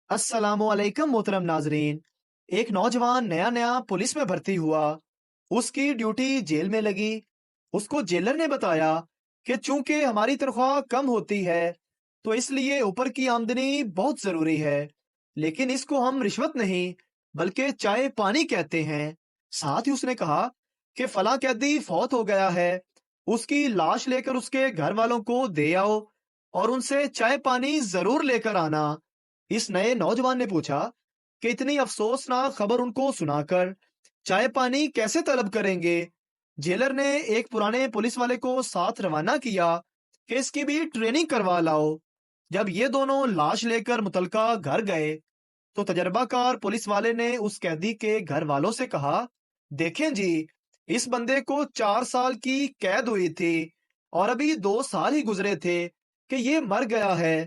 अस्सलाम वालेकुम मोहतरम नाजरीन। एक नौजवान नया नया पुलिस में भर्ती हुआ। उसकी ड्यूटी जेल में लगी। उसको जेलर ने बताया कि चूंकि हमारी तनख्वाह कम होती है तो इसलिए ऊपर की आमदनी बहुत जरूरी है, लेकिन इसको हम रिश्वत नहीं बल्कि चाय पानी कहते हैं। साथ ही उसने कहा कि फला कैदी फौत हो गया है, उसकी लाश लेकर उसके घर वालों को दे आओ और उनसे चाय पानी जरूर लेकर आना। इस नए नौजवान ने पूछा कि इतनी अफसोसनाक खबर उनको सुनाकर चाय पानी कैसे तलब करेंगे। जेलर ने एक पुराने पुलिस वाले को साथ रवाना किया कि इसकी भी ट्रेनिंग करवा लाओ। जब ये दोनों लाश लेकर मुतलका घर गए तो तजर्बाकार पुलिस वाले ने उस कैदी के घर वालों से कहा, देखें जी, इस बंदे को 4 साल की कैद हुई थी और अभी 2 साल ही गुजरे थे कि ये मर गया है।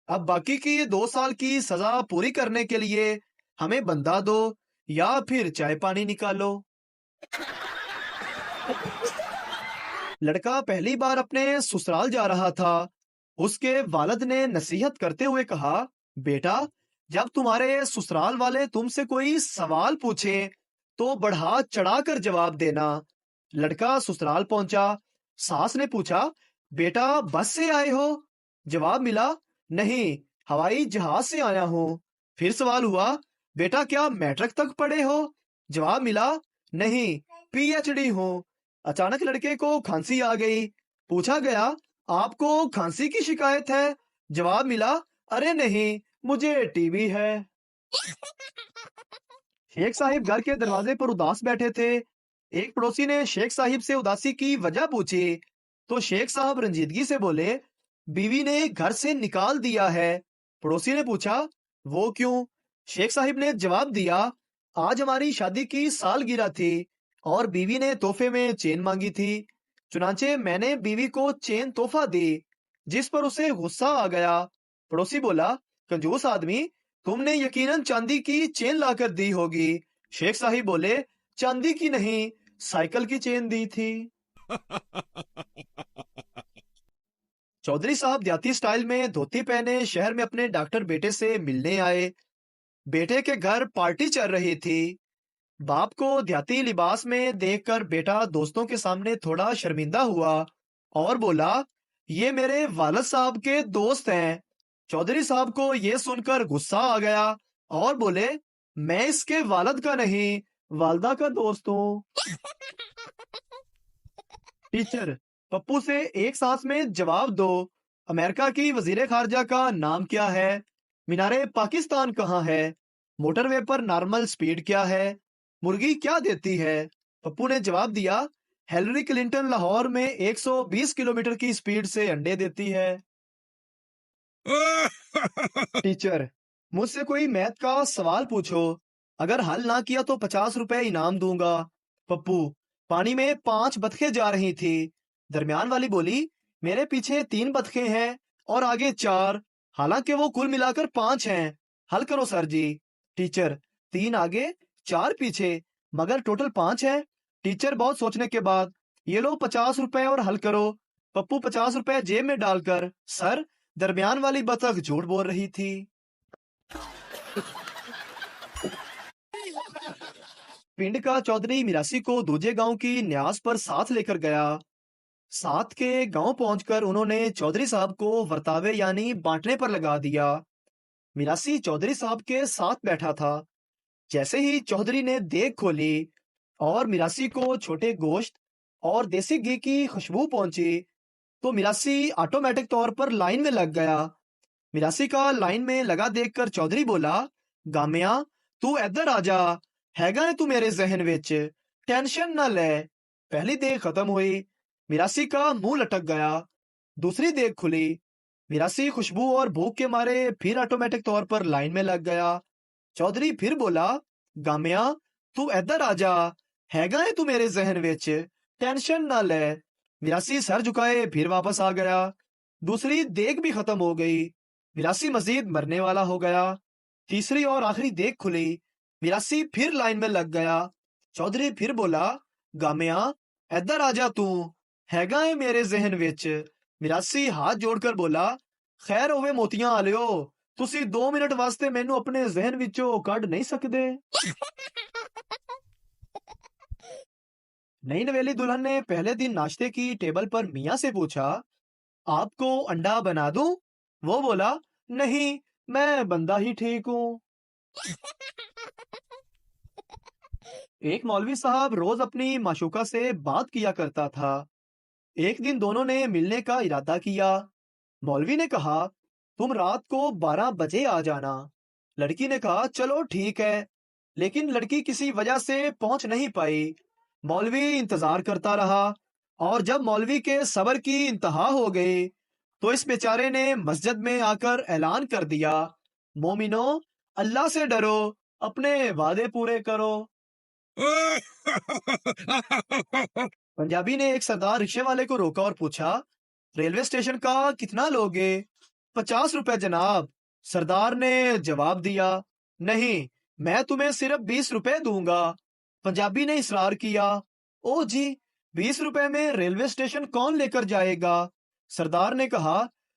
अब बाकी की ये 2 साल की सजा पूरी करने के लिए हमें बंदा दो या फिर चाय पानी निकालो। लड़का पहली बार अपने ससुराल जा रहा था। उसके वालिद ने नसीहत करते हुए कहा, बेटा, जब तुम्हारे ससुराल वाले तुमसे कोई सवाल पूछे तो बढ़ा चढ़ाकर जवाब देना। लड़का ससुराल पहुंचा। सास ने पूछा, बेटा बस से आए हो? जवाब मिला, नहीं, हवाई जहाज से आया हूँ। फिर सवाल हुआ, बेटा क्या मैट्रिक तक पढ़े हो? जवाब मिला, नहीं, पीएचडी हूँ। अचानक लड़के को खांसी आ गई। पूछा गया, आपको खांसी की शिकायत है? जवाब मिला, अरे नहीं, मुझे टीबी है। शेख साहिब घर के दरवाजे पर उदास बैठे थे। एक पड़ोसी ने शेख साहिब से उदासी की वजह पूछी तो शेख साहब रंजीदगी से बोले, बीवी ने घर से निकाल दिया है। पड़ोसी ने पूछा, वो क्यों? शेख साहिब ने जवाब दिया, आज हमारी शादी की सालगिरह थी और बीवी ने तोहफे में चेन मांगी थी। चुनांचे मैंने बीवी को चेन तोहफा दी, जिस पर उसे गुस्सा आ गया। पड़ोसी बोला, कंजूस आदमी, तुमने यकीनन चांदी की चेन लाकर दी होगी। शेख साहिब बोले, चांदी की नहीं, साइकिल की चेन दी थी। चौधरी साहब देहाती स्टाइल में धोती पहने शहर में अपने डॉक्टर बेटे से मिलने आए। बेटे के घर पार्टी चल रही थी। बाप को देहाती लिबास में देखकर बेटा दोस्तों के सामने थोड़ा शर्मिंदा हुआ और बोला, ये मेरे वालिद साहब के दोस्त हैं। चौधरी साहब को यह सुनकर गुस्सा आ गया और बोले, मैं इसके वालिद का नहीं, वालदा का दोस्त हूँ। टीचर, पप्पू से एक सांस में जवाब दो। अमेरिका की वजीर खारजा का नाम क्या है? मीनारे पाकिस्तान कहाँ है? मोटरवे पर नॉर्मल स्पीड क्या है? मुर्गी क्या देती है? पप्पू ने जवाब दिया, हिलरी क्लिंटन लाहौर में 120 किलोमीटर की स्पीड से अंडे देती है। टीचर, मुझसे कोई मैथ का सवाल पूछो, अगर हल ना किया तो 50 रुपए इनाम दूंगा। पप्पू, पानी में 5 बतखें जा रही थी। दरमियान वाली बोली, मेरे पीछे 3 बतखें हैं और आगे 4, हालांकि वो कुल मिलाकर 5 हैं। हल करो सर जी। टीचर, 3 आगे 4 पीछे, मगर टोटल 5 है। टीचर बहुत सोचने के बाद, ये लो 50 रुपए और हल करो। पप्पू 50 रुपए जेब में डालकर, सर, दरमियान वाली बतख झूठ बोल रही थी। पिंड का चौधरी मिरासी को दूजे गांव की न्यास पर साथ लेकर गया। साथ के गांव पहुंचकर उन्होंने चौधरी साहब को वर्तावे यानी बांटने पर लगा दिया। मिरासी चौधरी साहब के साथ बैठा था। जैसे ही चौधरी ने देग खोली और मिरासी को छोटे गोश्त और देसी घी की खुशबू पहुंची तो मिरासी ऑटोमेटिक तौर पर लाइन में लग गया। मिरासी का लाइन में लगा देखकर चौधरी बोला, गामिया, तू इधर आ जा, हैगा है तू मेरे जहन विच, टेंशन ना ले। पहली देग खत्म हुई। मिरासी का मुंह लटक गया। दूसरी देग खुली। मिरासी खुशबू और भूख के मारे फिर ऑटोमेटिक तौर पर लाइन में लग गया। चौधरी फिर बोला, गामिया, तू इधर आ जा, हैगा है तू मेरे जहन विच, टेंशन ना ले। मिरासी सर झुकाए फिर वापस आ गया। दूसरी देग भी खत्म हो गई। मिरासी मजीद मरने वाला हो गया। तीसरी और आखिरी देग खुली। मिरासी फिर लाइन में लग गया। चौधरी फिर बोला, गामिया, इधर आ जा तू, हैगा है मेरे जहन विच। मिरासी हाथ जोड़कर बोला, खैर होवे मोतियां आलियो, ਤੁਸੀਂ 2 ਮਿੰਟ ਵਾਸਤੇ ਮੈਨੂੰ ਆਪਣੇ ਜ਼ਿਹਨ ਵਿੱਚੋਂ ਕੱਢ ਨਹੀਂ ਸਕਦੇ? नई नवेली दुल्हन ने पहले दिन नाश्ते की टेबल पर मियाँ से पूछा, आपको अंडा बना दूं? वो बोला, नहीं, मैं बंदा ही ठीक हूँ। एक मौलवी साहब रोज अपनी माशूका से बात किया करता था। एक दिन दोनों ने मिलने का इरादा किया। मौलवी ने कहा, तुम रात को 12 बजे आ जाना। लड़की ने कहा, चलो ठीक है। लेकिन लड़की किसी वजह से पहुंच नहीं पाई। मौलवी इंतजार करता रहा और जब मौलवी के सब्र की इंतहा हो गई तो इस बेचारे ने मस्जिद में आकर ऐलान कर दिया, मोमिनो, अल्लाह से डरो, अपने वादे पूरे करो। पंजाबी ने एक सरदार रिक्शे वाले को रोका और पूछा, रेलवे स्टेशन का कितना लोगे? 50 रुपए जनाब। सरदार ने जवाब दिया, नहीं, मैं तुम्हें सिर्फ 20 रुपए दूंगा। पंजाबी ने इसरार किया, ओ जी, 20 रुपए में रेलवे स्टेशन कौन लेकर जाएगा? सरदार ने कहा,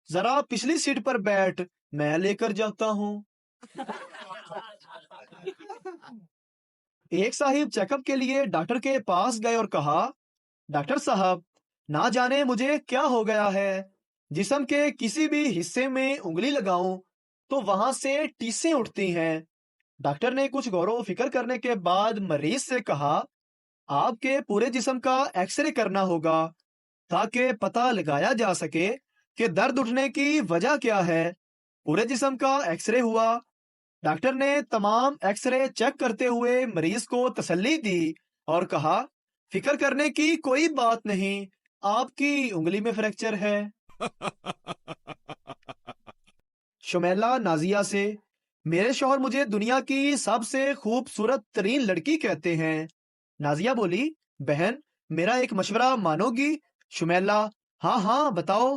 जरा पिछली सीट पर बैठ, मैं लेकर जाता हूँ। एक साहिब चेकअप के लिए डॉक्टर के पास गए और कहा, डॉक्टर साहब, ना जाने मुझे क्या हो गया है। जिस्म के किसी भी हिस्से में उंगली लगाऊं तो वहां से टीसें उठती हैं। डॉक्टर ने कुछ गौर व फिक्र करने के बाद मरीज से कहा, आपके पूरे जिस्म का एक्सरे करना होगा ताकि पता लगाया जा सके कि दर्द उठने की वजह क्या है। पूरे जिस्म का एक्सरे हुआ। डॉक्टर ने तमाम एक्सरे चेक करते हुए मरीज को तसल्ली दी और कहा, फिक्र करने की कोई बात नहीं, आपकी उंगली में फ्रैक्चर है। शुमैला नाजिया से, मेरे शौहर मुझे दुनिया की सबसे खूबसूरत तरीन लड़की कहते हैं। नाजिया बोली, बहन, मेरा एक मशवरा मानोगी? शुमैला, हाँ हाँ बताओ।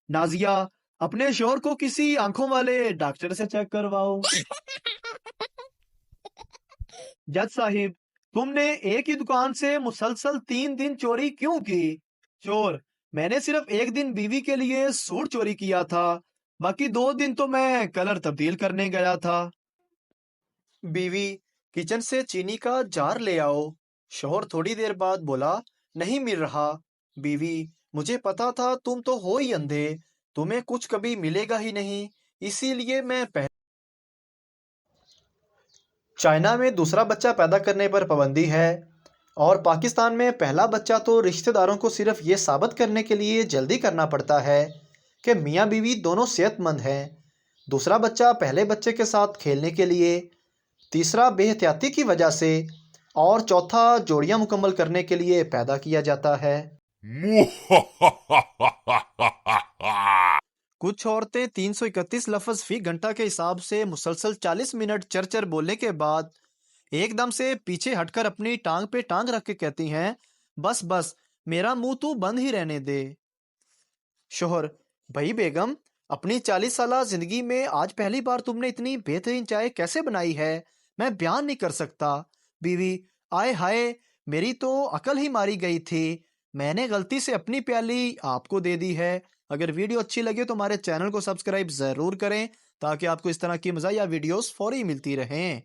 नाजिया, अपने शौहर को किसी आंखों वाले डॉक्टर से चेक करवाओ। जज साहिब, तुमने एक ही दुकान से मुसलसल 3 दिन चोरी क्यों की? चोर, मैंने सिर्फ एक दिन बीवी के लिए सूट चोरी किया था, बाकी 2 दिन तो मैं कलर तब्दील करने गया था। बीवी, किचन से चीनी का जार ले आओ। शौहर थोड़ी देर बाद बोला, नहीं मिल रहा। बीवी, मुझे पता था तुम तो हो ही अंधे, तुम्हें कुछ कभी मिलेगा ही नहीं, इसीलिए मैं चाइना में दूसरा बच्चा पैदा करने पर पाबंदी है और पाकिस्तान में पहला बच्चा तो रिश्तेदारों को सिर्फ ये साबित करने के लिए जल्दी करना पड़ता है कि मियाँ बीवी दोनों सेहतमंद हैं। दूसरा बच्चा पहले बच्चे के साथ खेलने के लिए, तीसरा बेहतियाती की वजह से और चौथा जोड़ियां मुकम्मल करने के लिए पैदा किया जाता है। कुछ औरतें 331 लफ्ज फी घंटा के हिसाब से मुसलसल 40 मिनट चरचर बोलने के बाद एकदम से पीछे हटकर अपनी टांग पे टांग रख के कहती हैं, बस बस, मेरा मुंह तू बंद ही रहने दे। शोहर, भाई बेगम, अपनी 40 साल जिंदगी में आज पहली बार तुमने इतनी बेहतरीन चाय कैसे बनाई है, मैं बयान नहीं कर सकता। बीवी, आए हाय, मेरी तो अकल ही मारी गई थी, मैंने गलती से अपनी प्याली आपको दे दी है। अगर वीडियो अच्छी लगे तो हमारे चैनल को सब्सक्राइब जरूर करें ताकि आपको इस तरह की मज़ा या वीडियोस फौरी मिलती रहें।